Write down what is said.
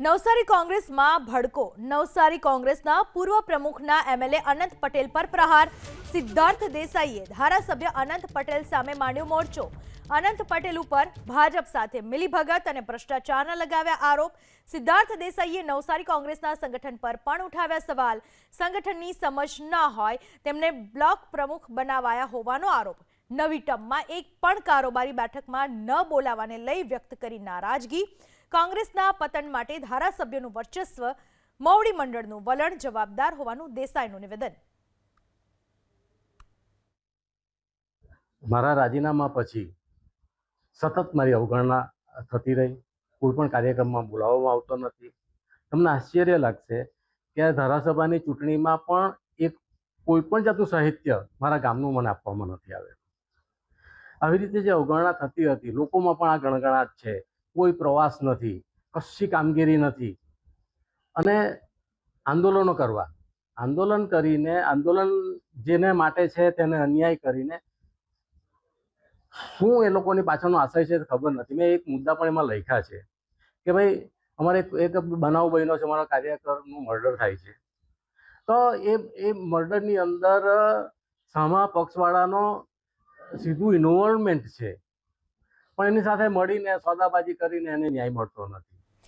નવસારી કોંગ્રેસમાં ભડકો. નવસારી કોંગ્રેસના પૂર્વ પ્રમુખના એમએલએ અનંત પટેલ પર પ્રહાર. સિદ્ધાર્થ દેસાઈએ ધારાસભ્ય અનંત પટેલ સામે માંડ્યો મોરચો. અનંત પટેલ ઉપર ભાજપ સાથે મિલીભગત અને ભ્રષ્ટાચારના લગાવ્યા આરોપ. સિદ્ધાર્થ દેસાઈએ નવસારી કોંગ્રેસના સંગઠન પર પણ ઉઠાવ્યા સવાલ. સંગઠનની સમજ ન હોય તેમને બ્લોક પ્રમુખ બનાવાયા હોવાનો આરોપ. નવી ટર્મમાં એક પણ કારોબારી બેઠકમાં ન બોલાવાને લઈ વ્યક્ત કરી નારાજગી. કોંગ્રેસના પતન માટે ધારાસભ્યોનું વર્ચસ્વ, મોવડી મંડળનું વલણ જવાબદાર હોવાનું દેસાઈનું નિવેદન. મારા રાજીનામા પછી સતત મારી અવગણના થતી રહી. કોઈ પણ કાર્યક્રમમાં બોલાવવામાં આવતો નથી. તમને આશ્ચર્ય લાગશે કે ધારાસભાની ચૂંટણીમાં પણ કોઈ પણ જાતનું સાહિત્ય મારા ગામનું મને આપવામાં નથી આવેલું. આવી રીતે જે અવગણના થતી હતી, લોકોમાં પણ આ ગણગણાટ છે. કોઈ પ્રવાસ નથી, કશી કામગીરી નથી, અને આંદોલનો કરવા, આંદોલન કરીને, આંદોલન જેને માટે છે તેને અન્યાય કરીને શું એ લોકોની પાછળનો આશય છે ખબર નથી. મેં એક મુદ્દા પણ એમાં લખ્યા છે કે ભાઈ અમારે એક બનાવ બન્યો છે, અમારા કાર્યકરનું મર્ડર થાય છે, તો એ મર્ડરની અંદર સામા પક્ષવાળાનો સીધું ઇન્વોલ્વમેન્ટ છે, પણ એની સાથે મળીને સોદાબાજી કરીને એને ન્યાય મળતો નથી.